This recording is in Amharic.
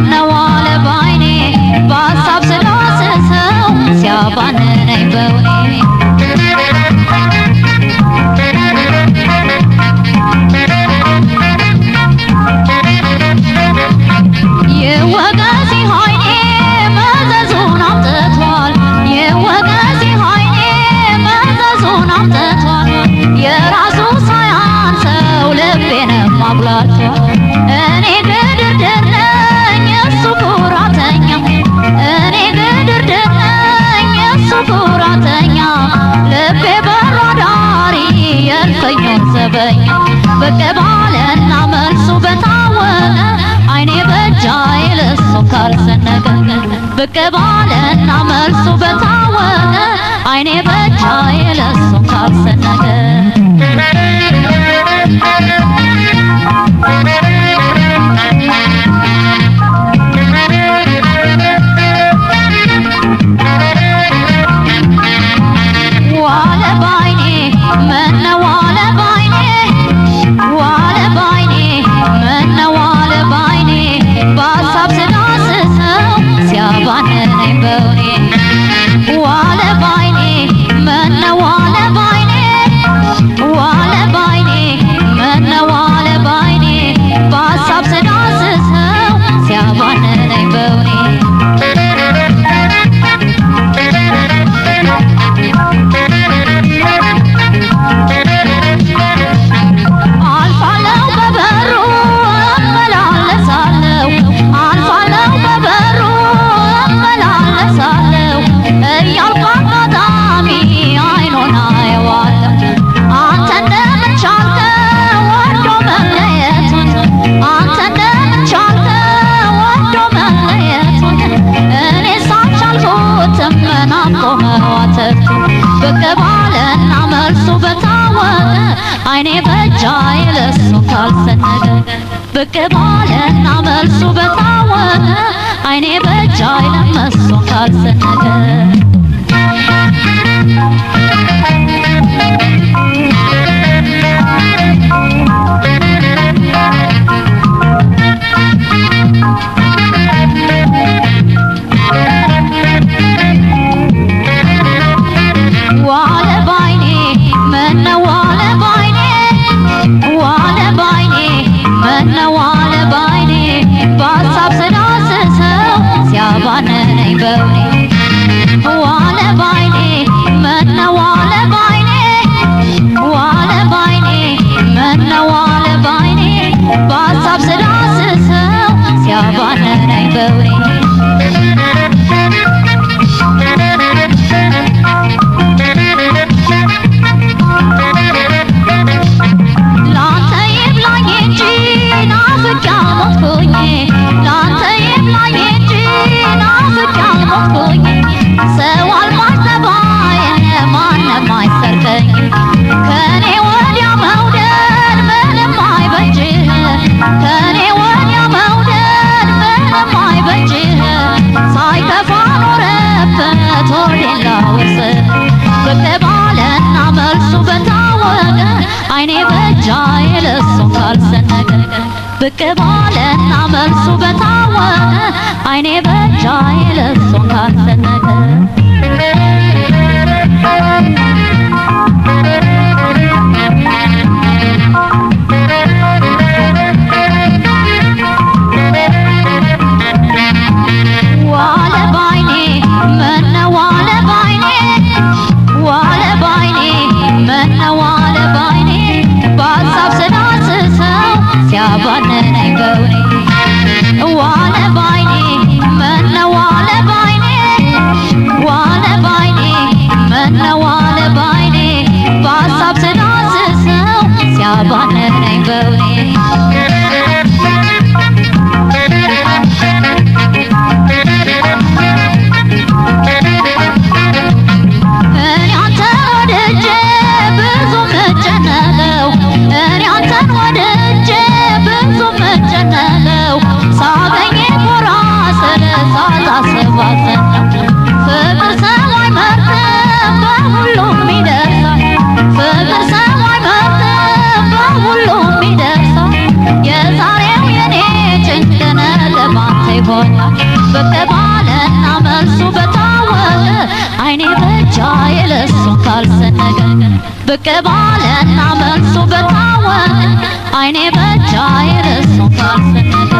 ምነው ዋለ ባይኔ በሀሳብ ስላስሰው ሲያባንነኝ በውኔ የወገሴ ኃይሌ መዘዙን አምጥቷል የወገሴ ኃይሌ መዘዙን አምጥቷል የራሱ ሳያንሰው ልቤንም አጉላልቷል እኔ ግድርድር ነኝ እሱ ኩራተኛ እኔ ግድርድር ነኝ እሱ ኩራተኛ ልቤ በሮ ዳሪ የእልፍኙን ዘበኛ ብቅ ባለና መልሱ በታወቀ አይኔ በእጃዬ ለሱ ካልሰነቀ ብቅ ባለና መልሱ በታወቀ አይኔ በእጃዬ ለሱ ካልሰነቀ ዋለ ባይኔ ምነው ዋለ ባይኔ ዋለ ባይኔ ምነው ዋለ ባይኔ በሀሳብ ስላስሰው ሲያባንነኝ በውኔ ዋለ ባይኔ ምነው ዋለ ባይኔ ዋለ ባይኔ ምነው ዋለ ባይኔ በሀሳብ ስላስሰው ሲያባንነኝ በውኔ አልፋለሁ በበሩ እመላለሳለሁ አልፋለሁ በበሩ እመላለሳለሁ እያልኩ አጋጣሚ አይኑን አየዋለሁ አንተ እንደምን ቻልከው ወዶ መለየቱን አንተ እንደምን ቻልከው ወዶ መለየቱን እኔ ሳልቻልኩትም ናፍቆ መዋተቱ ብቅ ባለና መልሱ በታወቀ አይኔ በእጃዬ ለሱ ካልሰነቀ ብቅ ባለና መልሱ በታወቀ አይኔ በእጃዬ ለመሱ ካልሰነቀ ዋለ ባይኔ ምነው ዋለ ባይኔ ዋለ ባይኔ ምነው ዋለ ባይኔ በሀሳብ ስላስሰው ሲያባንነኝ በውኔ ዋለ ባይኔ ምነው ዋለ ባይኔ ዋለ ባይኔ ምነው ዋለ ባይኔ በሀሳብ ስላስሰው ሲያባንነኝ በውኔ ላንተ ይብላኝ እንጂ ናፍቄ ሞትኩኝ ላንተ ይብላኝ እንጂ ናፍቄ ሞትኩኝ ሰው አልማዝ ጠባዬን ማንም አይሰርቀኝ ከኔ ወዲያ መውደድ ምንም አይበጅህ ከኔ ወዲያ መውደድ ምንም አይበጅህ ሳይከፋ ኖረበት ሆዴን ላውርስህ ብቅ ባለና መልሱ በታወቀ አይኔ በእጃዬ ለሱ ካልሰነቀ ብቅ ባለና መልሱ በታወቀ አይኔ በእጃዬ ለሱ ካልሰነቀ ዋለ ባይኔ ምነው ዋለ ባይኔ ዋለ ባይኔ ምነው ዋለ ባይኔ በሀሳብ ስላስሰው ሲያባንነኝ በውኔ ዋለ ባይኔ ምነው ዋለ ባይኔ ይሆናል ብቅ ባለና መልሱ በታወቀ አይኔ በጃ የለሱን ካልሰነገ ብቅ ባለና መልሱ በታወቀ አይኔ በጃ የለሱን ካልሰነገ